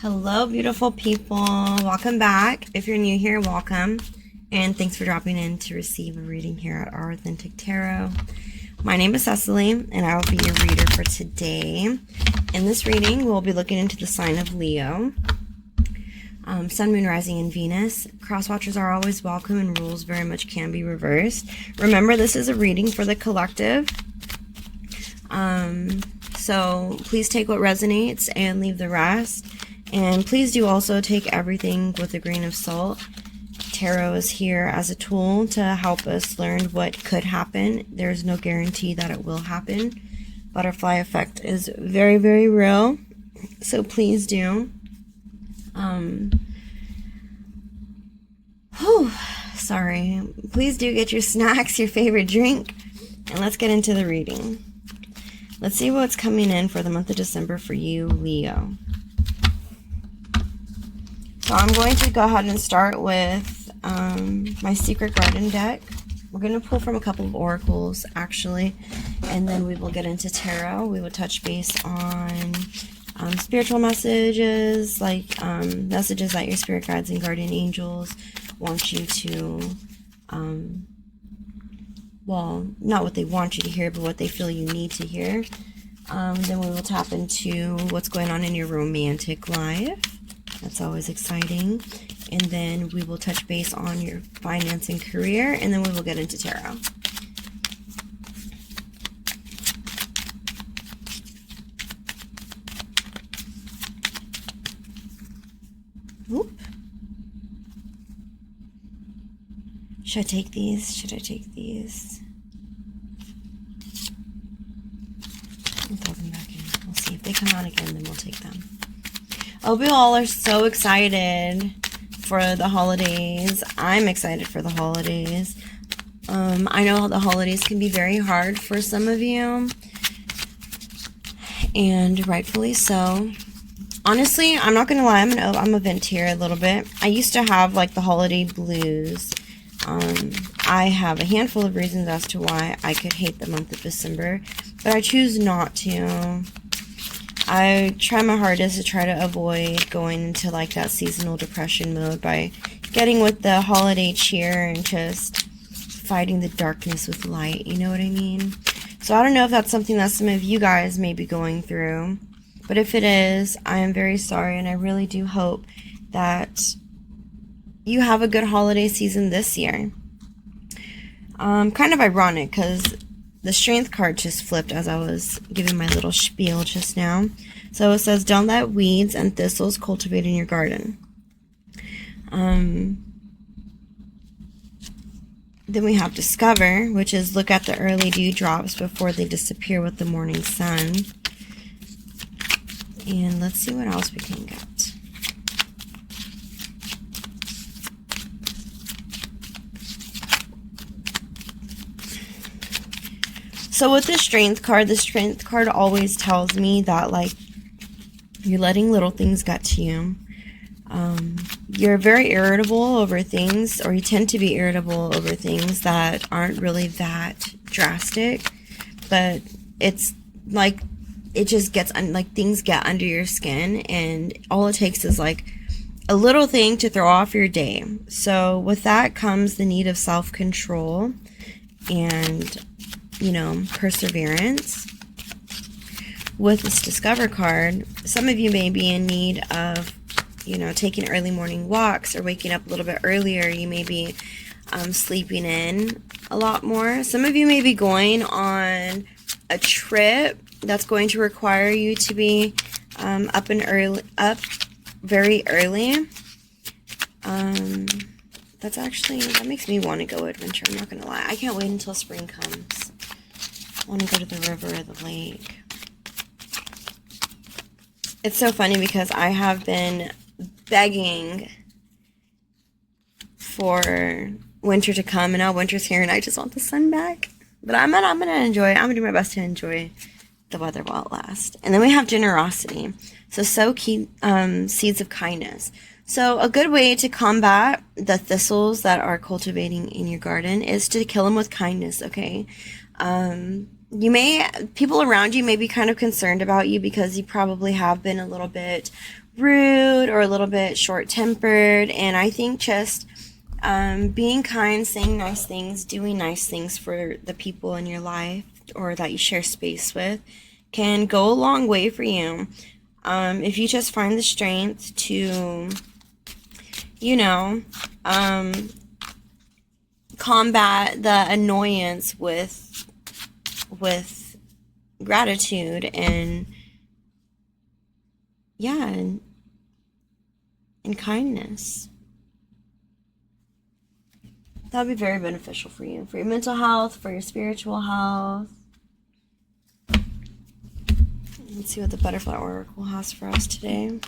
Hello, beautiful people. Welcome back. If you're new here, welcome. And thanks for dropping in to receive a reading here at Our Authentic Tarot. My name is Cecily, and I will be your reader for today. In this reading, we'll be looking into the sign of Leo. Sun, Moon, Rising, and Venus. Cross-watchers are always welcome, and rules very much can be reversed. Remember, this is a reading for the collective. So please take what resonates and leave the rest. And please do also take everything with a grain of salt. Tarot is here as a tool to help us learn what could happen. There's no guarantee that it will happen. Butterfly effect is very, very real. So please do. Sorry. Please do get your snacks, your favorite drink, and let's get into the reading. Let's see what's coming in for the month of December for you, Leo. So I'm going to go ahead and start with my Secret Garden deck. We're going to pull from a couple of oracles, actually, and then we will get into tarot. We will touch base on spiritual messages, like messages that your spirit guides and guardian angels want you to, well, not what they want you to hear, but what they feel you need to hear. Then we will tap into what's going on in your romantic life. That's always exciting. And then we will touch base on your finance and career, and then we will get into tarot. Oop. Should I take these? Should I take these? I'll throw them back in. We'll see if they come out again, then we'll take them. I hope you all are so excited for the holidays. I'm excited for the holidays. I know the holidays can be very hard for some of you, and rightfully so. Honestly, I'm not gonna lie, I'm a vent here a little bit. I used to have like the holiday blues. I have a handful of reasons as to why I could hate the month of December, but I choose not to. I try my hardest to try to avoid going into like that seasonal depression mode by getting with the holiday cheer and just fighting the darkness with light, you know what I mean? So I don't know if that's something that some of you guys may be going through, but if it is, I am very sorry, and I really do hope that you have a good holiday season this year. Kind of ironic because the Strength card just flipped as I was giving my little spiel just now. So it says, don't let weeds and thistles cultivate in your garden. Then we have Discover, which is look at the early dewdrops before they disappear with the morning sun. And let's see what else we can get. So with the Strength card always tells me that, like, you're letting little things get to you. You're very irritable over things, or you tend to be irritable over things that aren't really that drastic, but it's like, it just gets, like, things get under your skin, and all it takes is, like, a little thing to throw off your day. So with that comes the need of self-control and, you know, perseverance. With this Discover card, some of you may be in need of, you know, taking early morning walks or waking up a little bit earlier. You may be sleeping in a lot more. Some of you may be going on a trip that's going to require you to be up very early. That makes me want to go adventure, I'm not gonna lie. I can't wait until spring comes. I want to go to the river or the lake. It's so funny because I have been begging for winter to come, and now winter's here, and I just want the sun back. But I'm gonna enjoy it. I'm gonna do my best to enjoy the weather while it lasts. And then we have Generosity. So sow seeds of kindness. So a good way to combat the thistles that are cultivating in your garden is to kill them with kindness, okay? people around you may be kind of concerned about you because you probably have been a little bit rude or a little bit short-tempered. And I think just being kind, saying nice things, doing nice things for the people in your life or that you share space with can go a long way for you. If you just find the strength to, combat the annoyance with gratitude and kindness. That would be very beneficial for you, for your mental health, for your spiritual health. Let's see what the Butterfly Oracle has for us today.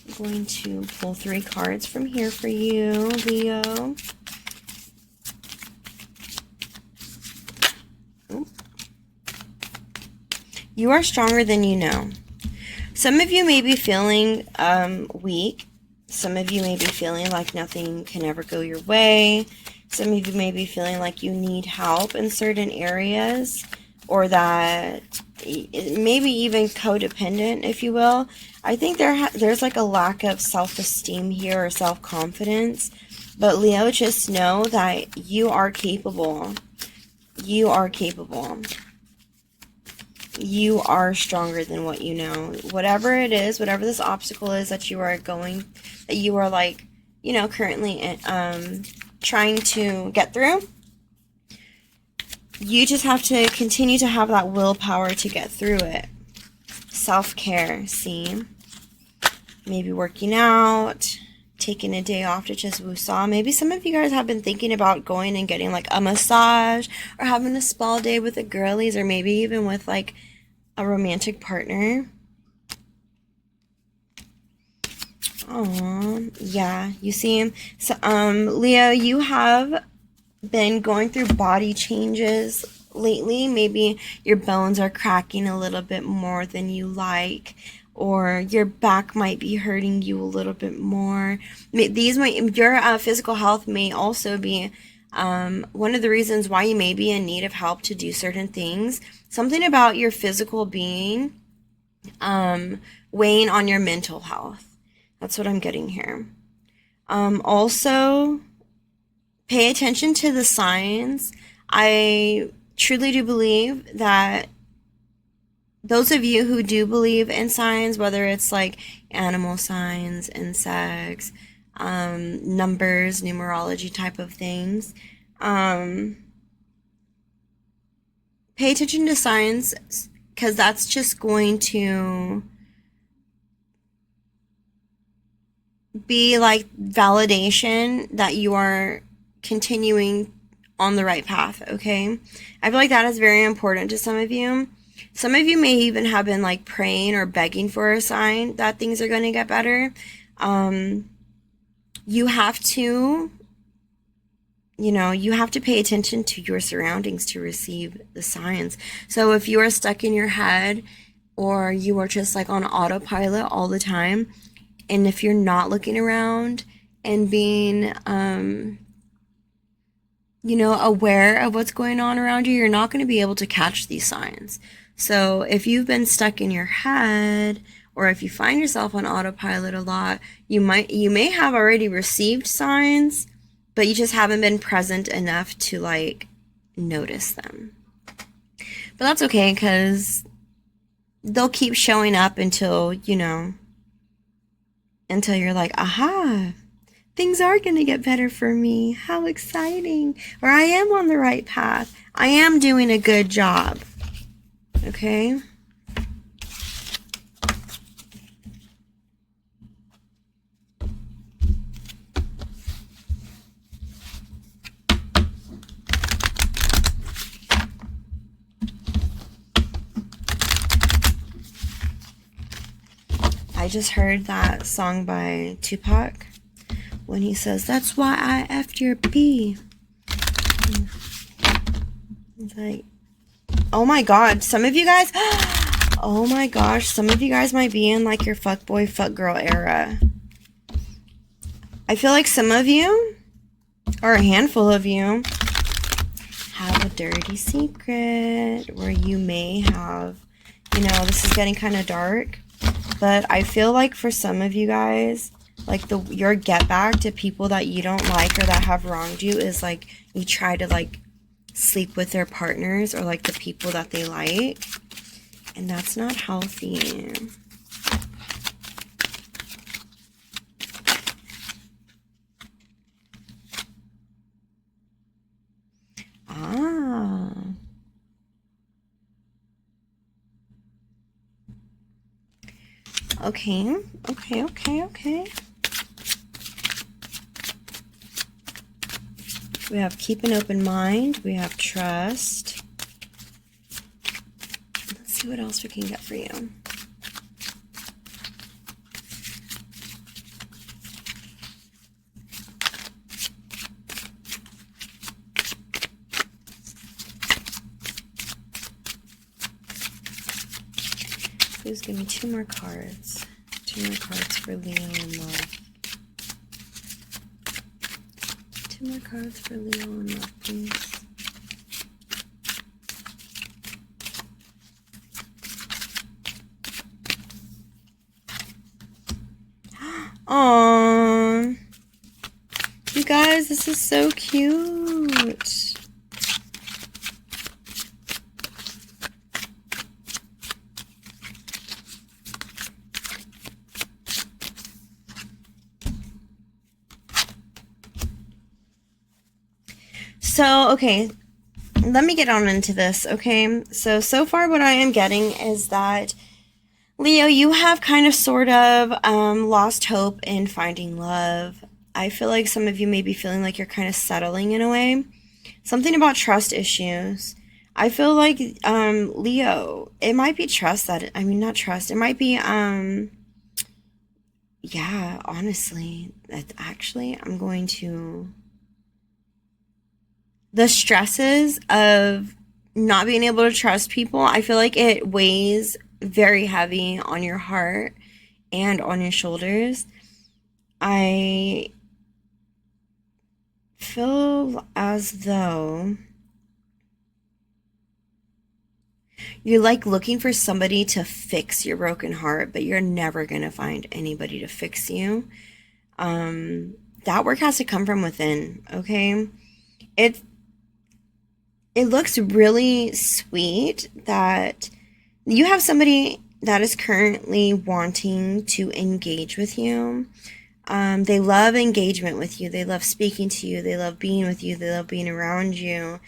I'm going to pull 3 cards from here for you, Leo. You are stronger than you know. Some of you may be feeling weak. Some of you may be feeling like nothing can ever go your way. Some of you may be feeling like you need help in certain areas, or that maybe even codependent, if you will. I think there's like a lack of self-esteem here or self-confidence. But Leo, just know that you are capable. You are capable. You are stronger than what you know. Whatever it is, whatever this obstacle is that you are like, currently trying to get through, you just have to continue to have that willpower to get through it. Self-care, see? Maybe working out, taking a day off to just woosah. Maybe some of you guys have been thinking about going and getting like a massage or having a spa day with the girlies, or maybe even with like a romantic partner. Oh, yeah, you see, so Leo, you have been going through body changes lately. Maybe your bones are cracking a little bit more than you like, or your back might be hurting you a little bit more. Your physical health may also be one of the reasons why you may be in need of help to do certain things. Something about your physical being weighing on your mental health. That's what I'm getting here. Also, pay attention to the signs. I truly do believe that those of you who do believe in signs, whether it's like animal signs, insects, numbers, numerology type of things, pay attention to signs, because that's just going to be like validation that you are continuing on the right path, okay? I feel like that is very important to some of you. Some of you may even have been like praying or begging for a sign that things are going to get better. You have to, you have to pay attention to your surroundings to receive the signs. So if you are stuck in your head, or you are just like on autopilot all the time, and if you're not looking around and being, aware of what's going on around you, you're not going to be able to catch these signs. So if you've been stuck in your head, or if you find yourself on autopilot a lot, you may have already received signs, but you just haven't been present enough to like notice them. But that's okay, because they'll keep showing up until you're like, aha, things are going to get better for me. How exciting. Or I am on the right path. I am doing a good job. Okay? I just heard that song by Tupac when he says, "That's why I effed your B." It's like, oh my god, some of you guys, oh my gosh, some of you guys might be in like your fuckboy, fuckgirl era. I feel like some of you or a handful of you, have a dirty secret where you may have, you know, this is getting kind of dark, but I feel like for some of you guys, like your get back to people that you don't like or that have wronged you is like you try to like sleep with their partners or like the people that they like, and that's not healthy. Ah. Okay. We have keep an open mind. We have trust. Let's see what else we can get for you. Please give me two more cards. Two more cards for Leo in love. Two more cards for Leo in love, please. Aww. You guys, this is so cute. So, okay, let me get on into this, okay? So far what I am getting is that, Leo, you have kind of sort of lost hope in finding love. I feel like some of you may be feeling like you're kind of settling in a way. Something about trust issues. I feel like, Leo, it might be trust that, I mean, not trust. It might be, yeah, honestly, actually, I'm going to... The stresses of not being able to trust people, I feel like it weighs very heavy on your heart and on your shoulders. I feel as though you're like looking for somebody to fix your broken heart, but you're never going to find anybody to fix you. That work has to come from within, okay? It looks really sweet that you have somebody that is currently wanting to engage with you. They love engagement with you. They love speaking to you. They love being with you. They love being around you.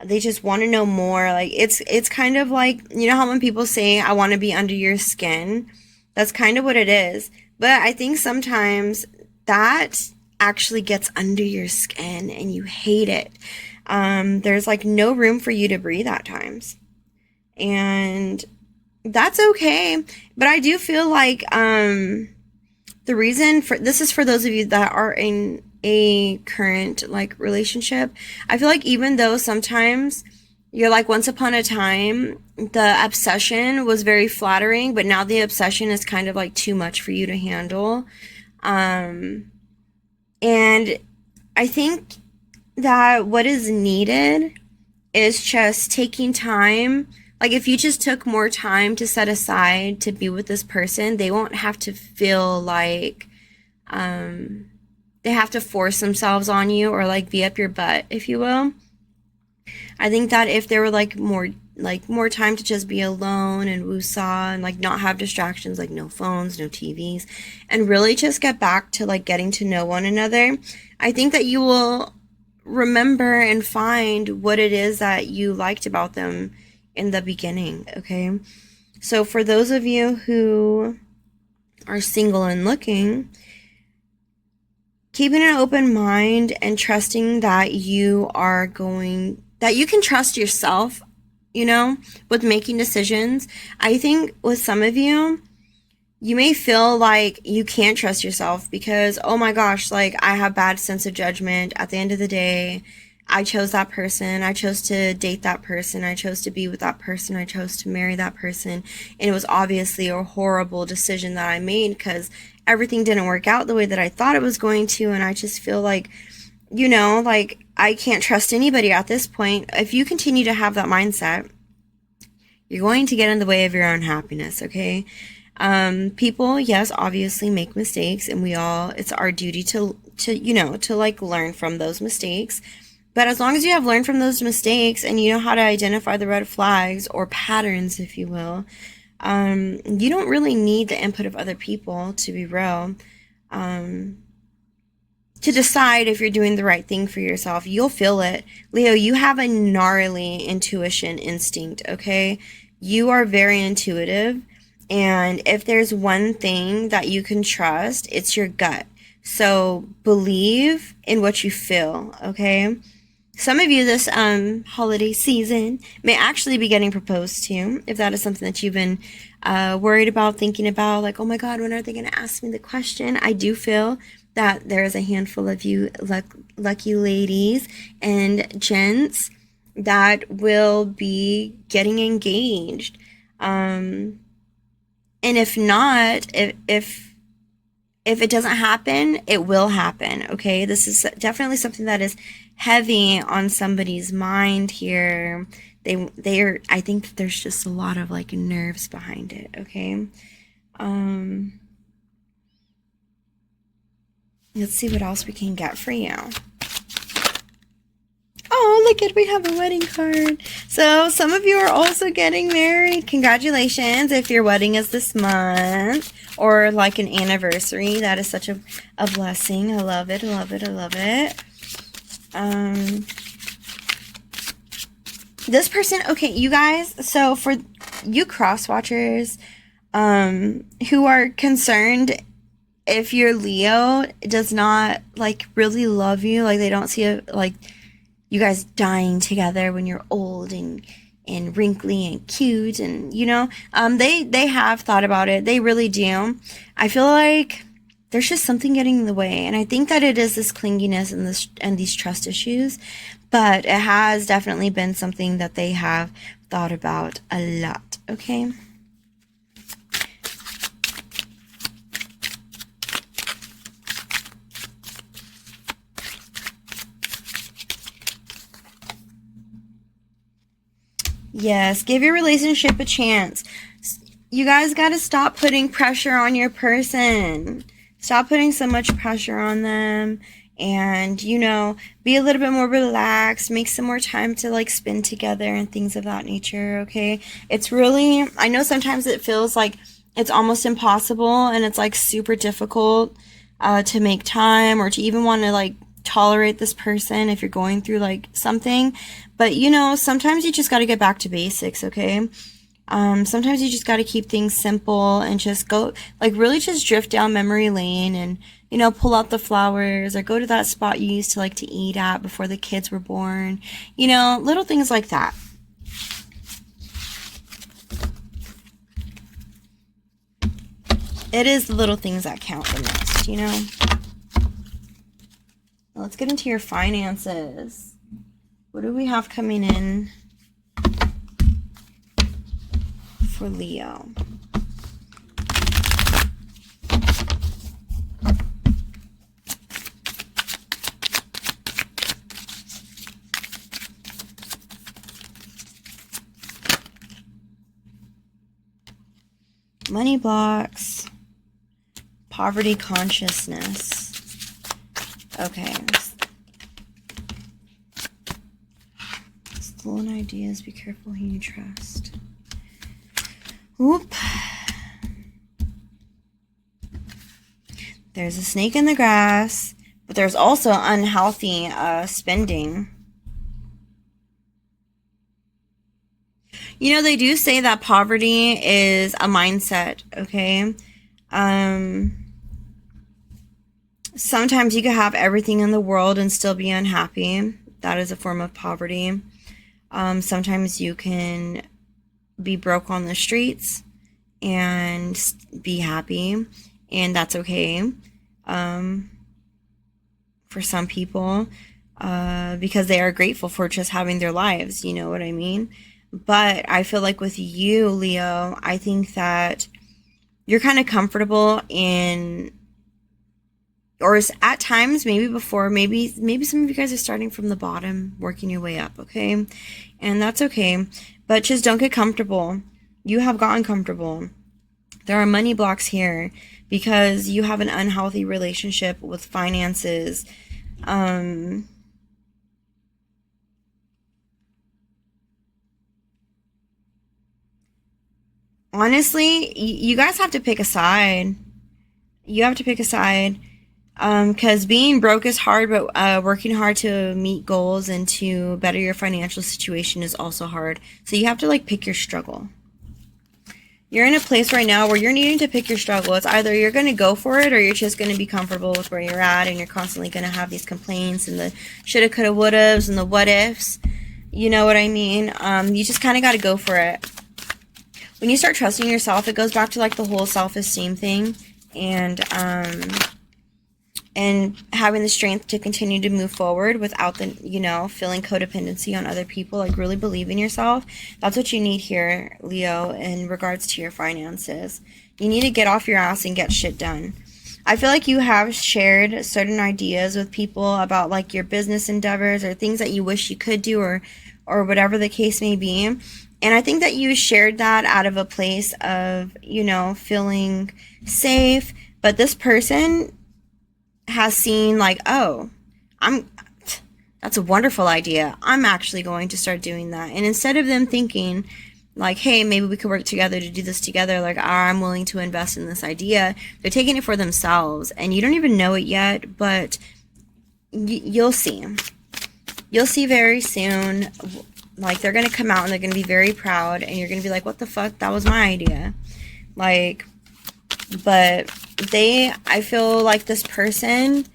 They just want to know more. Like it's kind of like, you know how when people say, I want to be under your skin? That's kind of what it is. But I think sometimes that actually gets under your skin and you hate it. There's like no room for you to breathe at times. And that's okay. But I do feel like the reason for this is for those of you that are in a current like relationship. I feel like even though sometimes you're like once upon a time the obsession was very flattering, but now the obsession is kind of like too much for you to handle. And I think that what is needed is just taking time. Like if you just took more time to set aside to be with this person, they won't have to feel like they have to force themselves on you or like be up your butt, if you will. I think that if there were like more time to just be alone and woosah and like not have distractions, like no phones, no TVs, and really just get back to like getting to know one another, I think that you will remember and find what it is that you liked about them in the beginning, okay? So for those of you who are single and looking, keeping an open mind and trusting that you can trust yourself, you know, with making decisions. I think with some of you, you may feel like you can't trust yourself because, oh my gosh, like I have bad sense of judgment. At the end of the day, I chose that person. I chose to date that person. I chose to be with that person. I chose to marry that person. And it was obviously a horrible decision that I made because everything didn't work out the way that I thought it was going to. And I just feel like you know, like, I can't trust anybody at this point. If you continue to have that mindset, you're going to get in the way of your own happiness, okay? People, yes, obviously make mistakes, and it's our duty to like learn from those mistakes. But as long as you have learned from those mistakes and you know how to identify the red flags or patterns, if you will, you don't really need the input of other people, to be real, to decide if you're doing the right thing for yourself. You'll feel it. Leo, you have a gnarly intuition instinct, okay? You are very intuitive. And if there's one thing that you can trust, it's your gut. So believe in what you feel, okay? Some of you this holiday season may actually be getting proposed to, if that is something that you've been worried about, thinking about, like, oh my God, when are they going to ask me the question? I do feel that there is a handful of you lucky ladies and gents that will be getting engaged. And if not, if it doesn't happen, it will happen, okay? This is definitely something that is heavy on somebody's mind here. I think that there's just a lot of like nerves behind it, okay? Let's see what else we can get for you. Oh, look at, we have a wedding card. So some of you are also getting married. Congratulations if your wedding is this month or like an anniversary. That is such a blessing. I love it. I love it. I love it. This person, okay, you guys, so for you cross watchers who are concerned if your Leo does not like really love you, like they don't see like you guys dying together when you're old and wrinkly and cute, and you know, they have thought about it. They really do. I feel like there's just something getting in the way, and I think that it is this clinginess and these trust issues, but it has definitely been something that they have thought about a lot, okay? Yes, give your relationship a chance. You guys got to stop putting pressure on your person. Stop putting so much pressure on them, and, you know, be a little bit more relaxed. Make some more time to like spend together and things of that nature, okay? It's really, I know sometimes it feels like it's almost impossible and it's like super difficult to make time or to even want to like tolerate this person if you're going through like something, but you know, sometimes you just got to get back to basics, okay? Sometimes you just got to keep things simple and just go, like, really just drift down memory lane and, you know, pull out the flowers or go to that spot you used to like to eat at before the kids were born, you know, little things like that. It is the little things that count the most, you know? Let's get into your finances. What do we have coming in for Leo? Money blocks. Poverty consciousness. Okay. Stolen ideas. Be careful who you trust. Oop. There's a snake in the grass, but there's also unhealthy spending. You know, they do say that poverty is a mindset, okay? Sometimes you can have everything in the world and still be unhappy. That is a form of poverty. Sometimes you can be broke on the streets and be happy, and that's okay for some people because they are grateful for just having their lives, you know what I mean? But I feel like with you, Leo, I think that you're kind of comfortable in, or at times, maybe before, maybe some of you guys are starting from the bottom, working your way up, okay? And that's okay, but just don't get comfortable. You have gotten comfortable. There are money blocks here because you have an unhealthy relationship with finances. Honestly, you guys have to pick a side. You have to pick a side. Because being broke is hard, but working hard to meet goals and to better your financial situation is also hard. So you have to like pick your struggle. You're in a place right now where you're needing to pick your struggle. It's either you're going to go for it or you're just going to be comfortable with where you're at, and you're constantly going to have these complaints and the shoulda, coulda, wouldas and the what ifs. You know what I mean? You just kind of got to go for it. When you start trusting yourself, it goes back to like the whole self-esteem thing, and having the strength to continue to move forward without the, feeling codependency on other people, like really believe in yourself. That's what you need here, Leo, in regards to your finances. You need to get off your ass and get shit done. I feel like you have shared certain ideas with people about like your business endeavors or things that you wish you could do, or whatever the case may be. And I think that you shared that out of a place of, feeling safe. But this person has seen like, oh, that's a wonderful idea. I'm actually going to start doing that. And instead of them thinking like, hey, maybe we could work together to do this together, like, I'm willing to invest in this idea, they're taking it for themselves. And you don't even know it yet, but you'll see. You'll see very soon. Like, they're going to come out and they're going to be very proud, and you're going to be like, what the fuck? That was my idea. Like, but I feel like this person,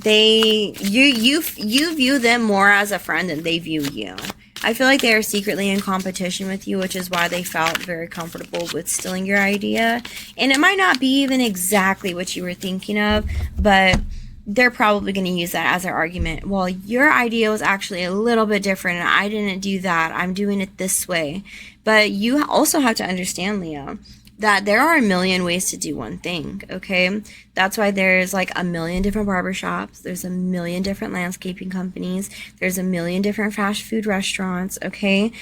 you view them more as a friend than they view you. I feel like they are secretly in competition with you, which is why they felt very comfortable with stealing your idea. And it might not be even exactly what you were thinking of, but they're probably going to use that as their argument. Well, your idea was actually a little bit different, and I didn't do that. I'm doing it this way. But you also have to understand, Leo, that there are a million ways to do one thing, okay? That's why there's like a million different barbershops. There's a million different landscaping companies. There's a million different fast food restaurants, okay?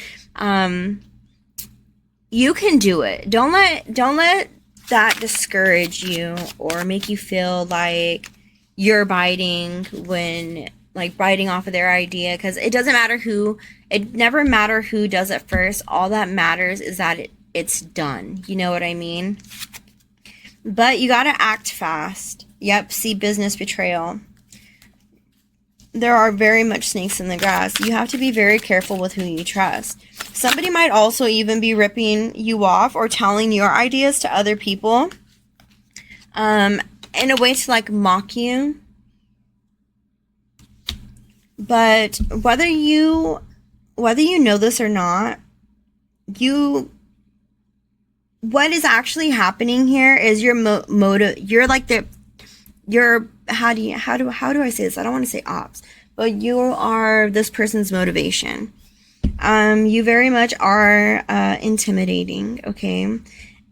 You can do it. Don't let that discourage you or make you feel like you're biting off of their idea, because it never matter who does it first. All that matters is that it's done. You know what I mean? But you gotta act fast. Yep, see business betrayal. There are very much snakes in the grass. You have to be very careful with who you trust. Somebody might also even be ripping you off or telling your ideas to other people. In a way to like mock you. But whether you know this or not, what is actually happening here is your motive. You're like how do I say this? I don't want to say ops, but you are this person's motivation. You very much are intimidating, okay?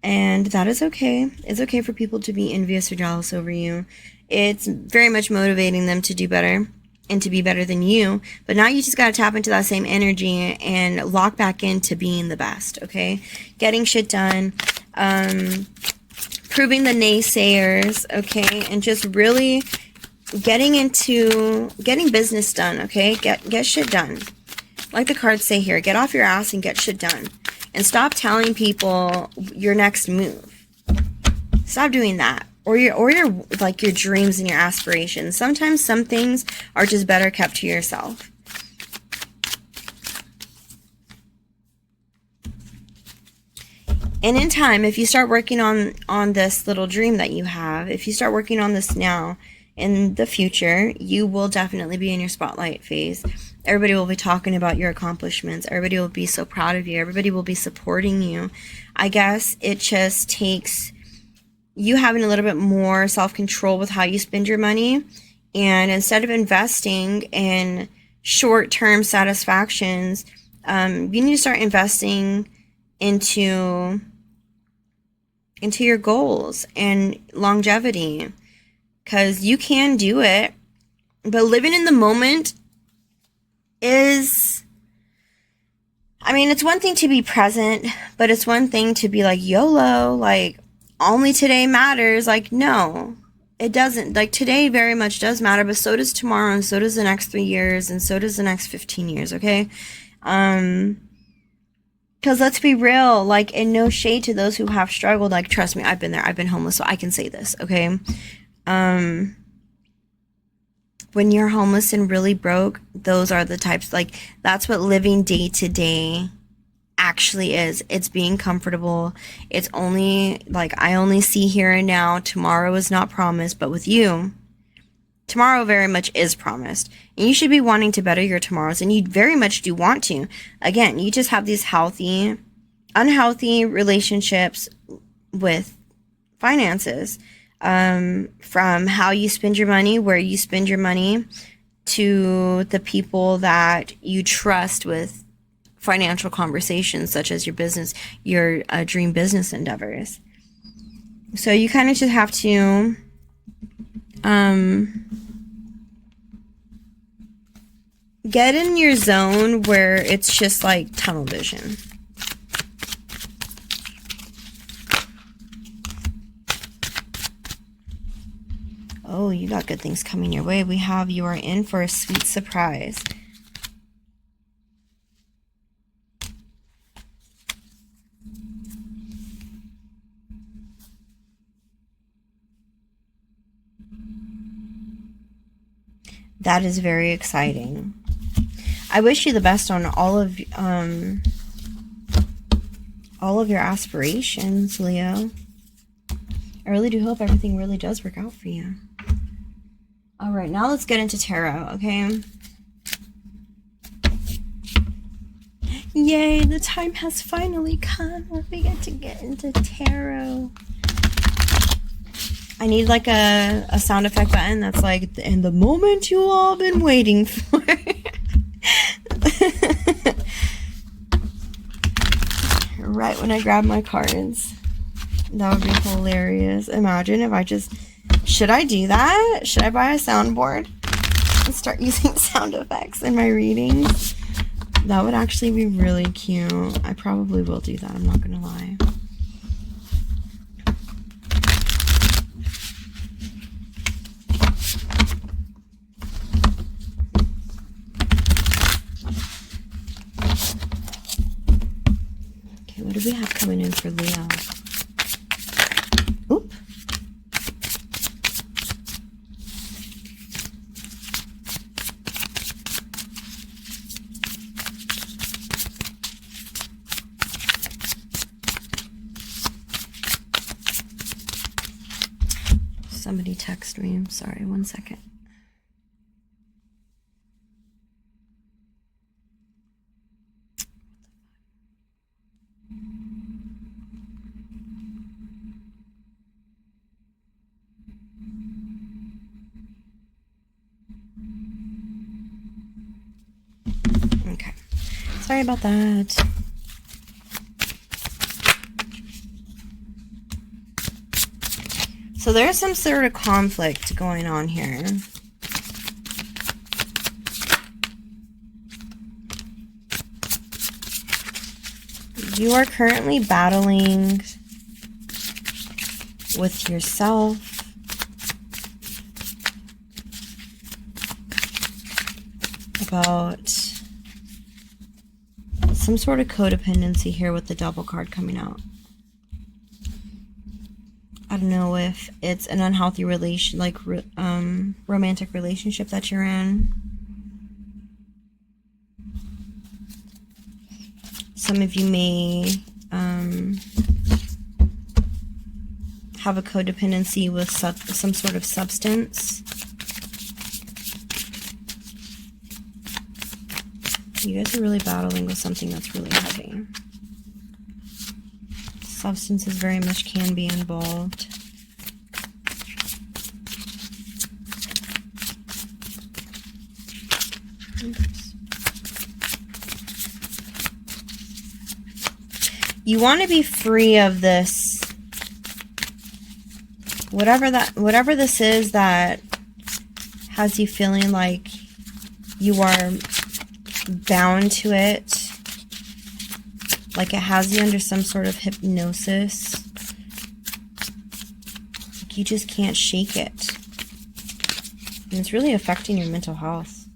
And that is okay. It's okay for people to be envious or jealous over you. It's very much motivating them to do better and to be better than you. But now you just got to tap into that same energy and lock back into being the best, okay? Getting shit done, proving the naysayers, okay? And just really getting business done, okay? Get shit done. Like the cards say here, get off your ass and get shit done. And stop telling people your next move. Stop doing that. Or your like your dreams and your aspirations. Sometimes some things are just better kept to yourself. And in time, if you start working on this little dream that you have, if you start working on this now, in the future, you will definitely be in your spotlight phase. Everybody will be talking about your accomplishments. Everybody will be so proud of you. Everybody will be supporting you. I guess it just takes you having a little bit more self-control with how you spend your money. And instead of investing in short-term satisfactions, you need to start investing into your goals and longevity. because you can do it. But living in the moment is, I mean, it's one thing to be present, but it's one thing to be like YOLO, like only today matters. Like, no, it doesn't. Like, today very much does matter, but so does tomorrow, and so does the next 3 years, and so does the next 15 years, okay? Because let's be real, like, and no shade to those who have struggled. Like, trust me, I've been there. I've been homeless, so I can say this, okay? When you're homeless and really broke, those are the types, like, that's what living day to day actually is. It's being comfortable. It's only, like, I only see here and now. Tomorrow is not promised, but with you, tomorrow very much is promised. And you should be wanting to better your tomorrows, and you very much do want to. Again, you just have these healthy, unhealthy relationships with finances. From how you spend your money, where you spend your money, to the people that you trust with financial conversations, such as your business, your dream business endeavors. So you kind of just have to get in your zone where it's just like tunnel vision. Oh, you got good things coming your way. We have you are in for a sweet surprise. That is very exciting. I wish you the best on all of your aspirations, Leo. I really do hope everything really does work out for you. All right, now let's get into tarot, okay? Yay, the time has finally come where we get to get into tarot. I need like a sound effect button that's like, in the moment you all been waiting for. Right when I grab my cards. That would be hilarious. Imagine if I just... Should I do that? Should I buy a soundboard and start using sound effects in my readings? That would actually be really cute. I probably will do that. I'm not going to lie. Okay, what do we have coming in for Leo? Oop. Somebody text me. I'm sorry. 1 second. Okay. Sorry about that. So there's some sort of conflict going on here. You are currently battling with yourself. About some sort of codependency here with the Devil card coming out. I don't know if it's an unhealthy relation, like romantic relationship that you're in. Some of you may have a codependency with some sort of substance. You guys are really battling with something that's really heavy. Substances very much can be involved. Oops. You want to be free of this whatever this is that has you feeling like you are bound to it, like it has you under some sort of hypnosis, like you just can't shake it, and it's really affecting your mental health.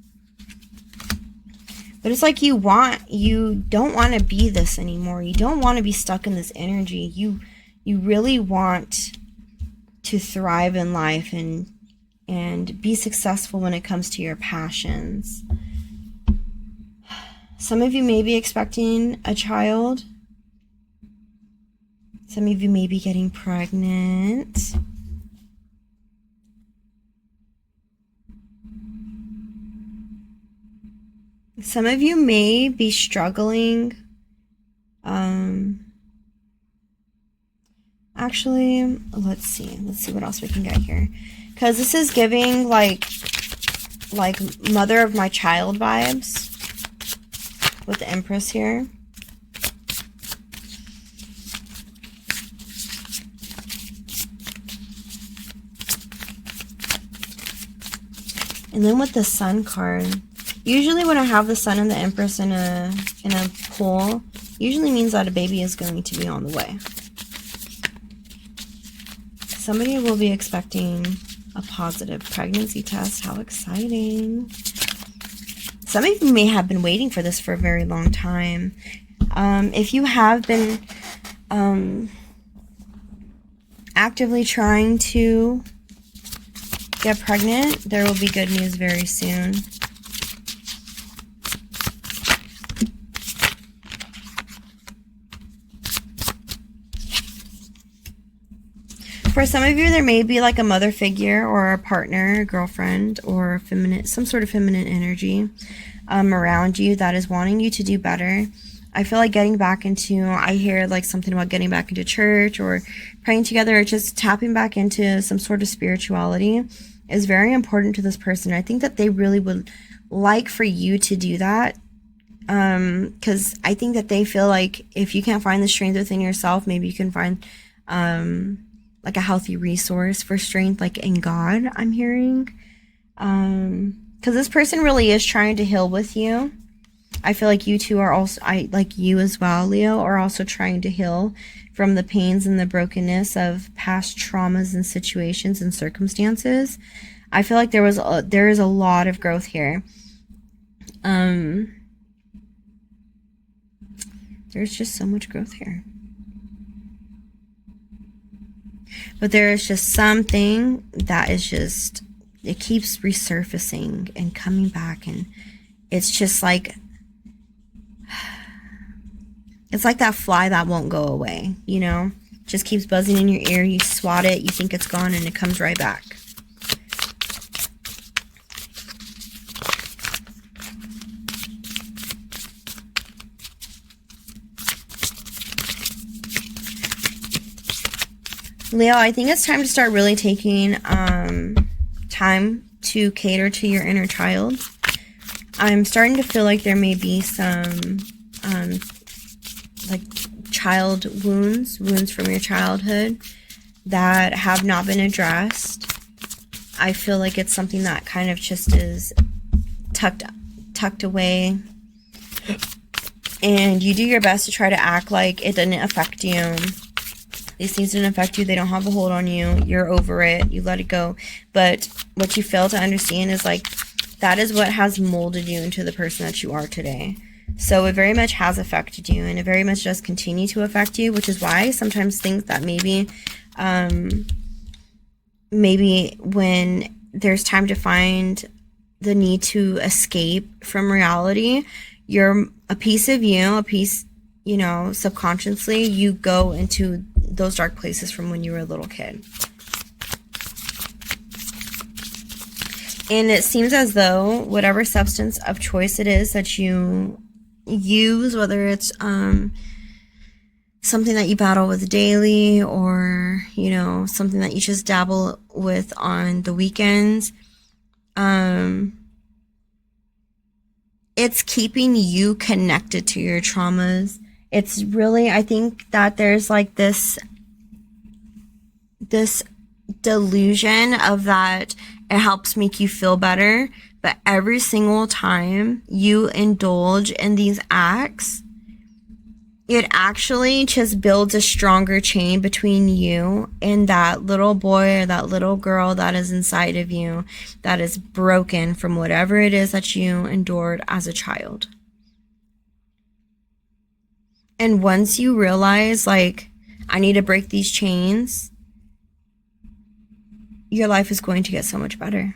But it's like you don't want to be this anymore. You don't want to be stuck in this energy. You really want to thrive in life and be successful when it comes to your passions. Some of you may be expecting a child. Some of you may be getting pregnant. Some of you may be struggling. Actually, let's see what else we can get here. Because this is giving like mother of my child vibes with the Empress here. And then with the Sun card, usually when I have the Sun and the Empress in a pool, usually means that a baby is going to be on the way. Somebody will be expecting a positive pregnancy test. How exciting. Some of you may have been waiting for this for a very long time. If you have been actively trying to get pregnant, there will be good news very soon. For some of you, there may be like a mother figure or a partner, a girlfriend, or some sort of feminine energy around you that is wanting you to do better. I feel like I hear like something about getting back into church or praying together, or just tapping back into some sort of spirituality is very important to this person. I think that they really would like for you to do that, because I think that they feel like if you can't find the strength within yourself, maybe you can find like a healthy resource for strength, like in God, I'm hearing. Because this person really is trying to heal with you. I feel like you two are also, like you as well, Leo, are also trying to heal from the pains and the brokenness of past traumas and situations and circumstances. I feel like there is a lot of growth here. There's just so much growth here. But there is just something that is just, it keeps resurfacing and coming back, and it's just like, it's like that fly that won't go away, you know? Just keeps buzzing in your ear, you swat it, you think it's gone, and it comes right back. Leo, I think it's time to start really taking time to cater to your inner child. I'm starting to feel like there may be some like child wounds from your childhood that have not been addressed. I feel like it's something that kind of just is tucked away, and you do your best to try to act like it didn't affect you. These things didn't affect you. They don't have a hold on you. You're over it. You let it go. But what you fail to understand is like that is what has molded you into the person that you are today. So it very much has affected you, and it very much does continue to affect you, which is why I sometimes think that maybe when there's time to find the need to escape from reality, a piece of you, you know, subconsciously, you go into those dark places from when you were a little kid. And it seems as though whatever substance of choice it is that you use, whether it's something that you battle with daily, or, you know, something that you just dabble with on the weekends, it's keeping you connected to your traumas. It's really, I think that there's like this delusion of that it helps make you feel better, but every single time you indulge in these acts, it actually just builds a stronger chain between you and that little boy or that little girl that is inside of you that is broken from whatever it is that you endured as a child. And once you realize, like, I need to break these chains, your life is going to get so much better.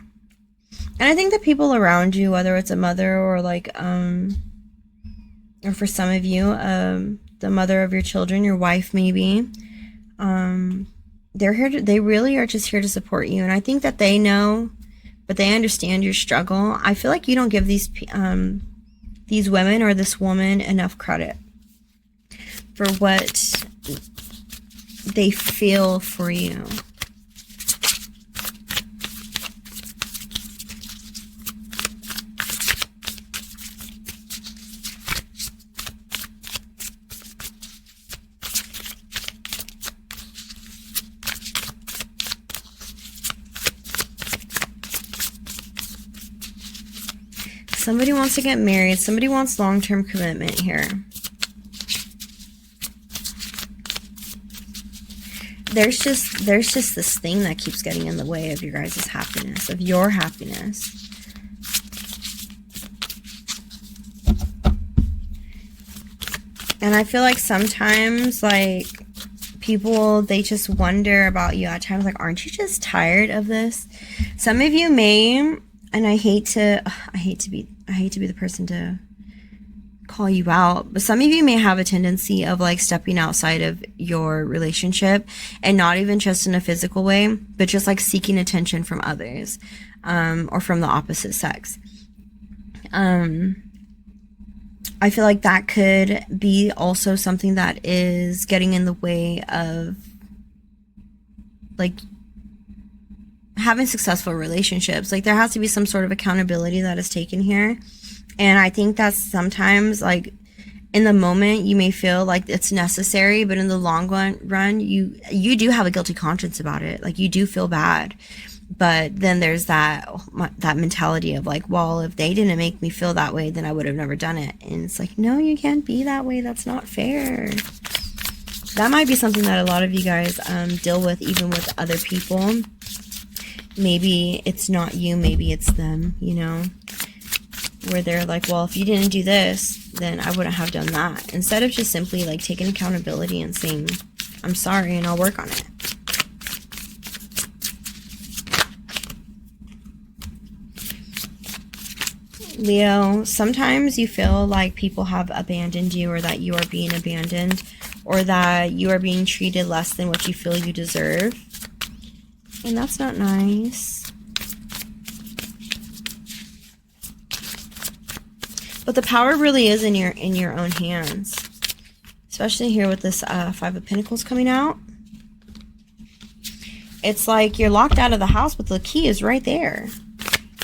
And I think the people around you, whether it's a mother or like, or for some of you, the mother of your children, your wife maybe, they're here to, they really are just here to support you. And I think that they know, but they understand your struggle. I feel like you don't give these women or this woman enough credit for what they feel for you. Somebody wants to get married. Somebody wants long-term commitment here. There's just this thing that keeps getting in the way of your guys' happiness, of your happiness. And I feel like sometimes, like, people, they just wonder about you at times, like, aren't you just tired of this? Some of you may, and I hate to be the person to call you out, but some of you may have a tendency of like stepping outside of your relationship, and not even just in a physical way, but just like seeking attention from others, or from the opposite sex. I feel like that could be also something that is getting in the way of like having successful relationships. Like, there has to be some sort of accountability that is taken here. And I think that sometimes, like, in the moment, you may feel like it's necessary, but in the long run, you do have a guilty conscience about it. Like, you do feel bad. But then there's that mentality of like, well, if they didn't make me feel that way, then I would have never done it. And it's like, no, you can't be that way. That's not fair. That might be something that a lot of you guys deal with, even with other people. Maybe it's not you, maybe it's them, you know, where they're like, well, if you didn't do this, then I wouldn't have done that. Instead of just simply like taking accountability and saying, I'm sorry, and I'll work on it. Leo, sometimes you feel like people have abandoned you, or that you are being abandoned, or that you are being treated less than what you feel you deserve. And that's not nice. But the power really is in your own hands. Especially here with this Five of Pentacles coming out. It's like you're locked out of the house, but the key is right there.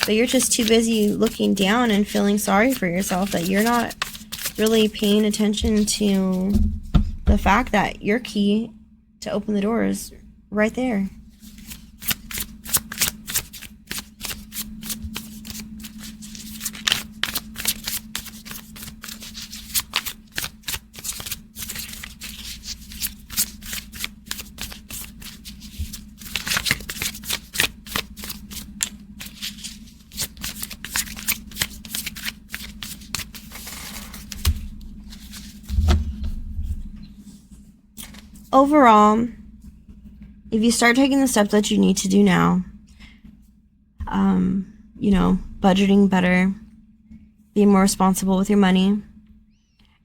But you're just too busy looking down and feeling sorry for yourself that you're not really paying attention to the fact that your key to open the door is right there. Overall, if you start taking the steps that you need to do now, you know, budgeting better, being more responsible with your money,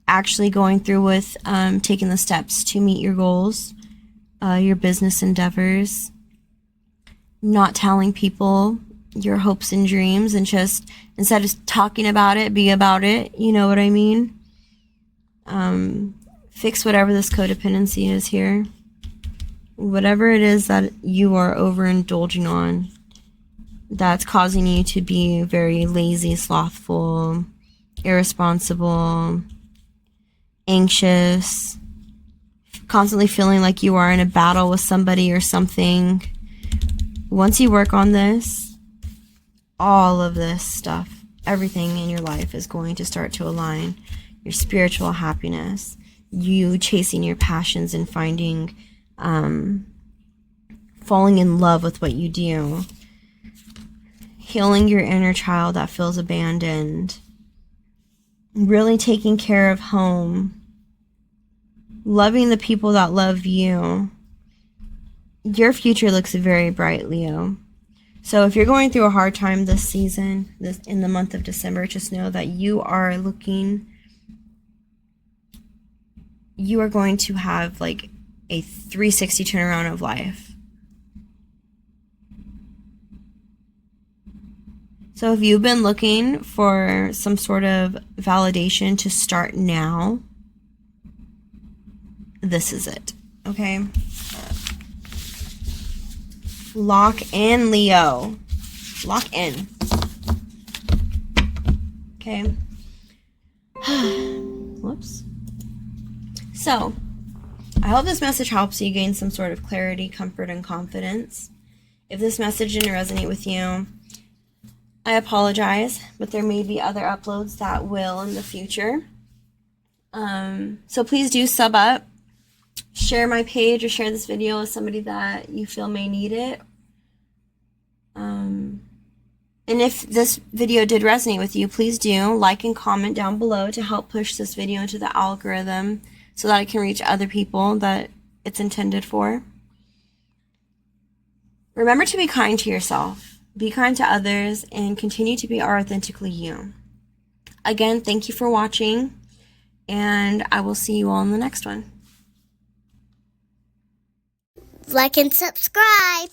actually going through with taking the steps to meet your goals, your business endeavors, not telling people your hopes and dreams, and just, instead of talking about it, be about it, you know what I mean? Fix whatever this codependency is here. Whatever it is that you are overindulging on, that's causing you to be very lazy, slothful, irresponsible, anxious, constantly feeling like you are in a battle with somebody or something, Once you work on this, all of this stuff, everything in your life is going to start to align. Your spiritual happiness, you chasing your passions and finding, falling in love with what you do, healing your inner child that feels abandoned, really taking care of home, loving the people that love you. Your future looks very bright, Leo. So if you're going through a hard time this season, in the month of December, just know that you are going to have like a 360 turnaround of life. So if you've been looking for some sort of validation to start now, this is it, okay? Lock in, Leo. Lock in. Okay. Whoops. So, I hope this message helps you gain some sort of clarity, comfort, and confidence. If this message didn't resonate with you, I apologize, but there may be other uploads that will in the future. So please do sub up, share my page, or share this video with somebody that you feel may need it. And if this video did resonate with you, please do like and comment down below to help push this video into the algorithm so that it can reach other people that it's intended for. Remember to be kind to yourself, be kind to others, and continue to be authentically you. Again, thank you for watching, and I will see you all in the next one. Like and subscribe.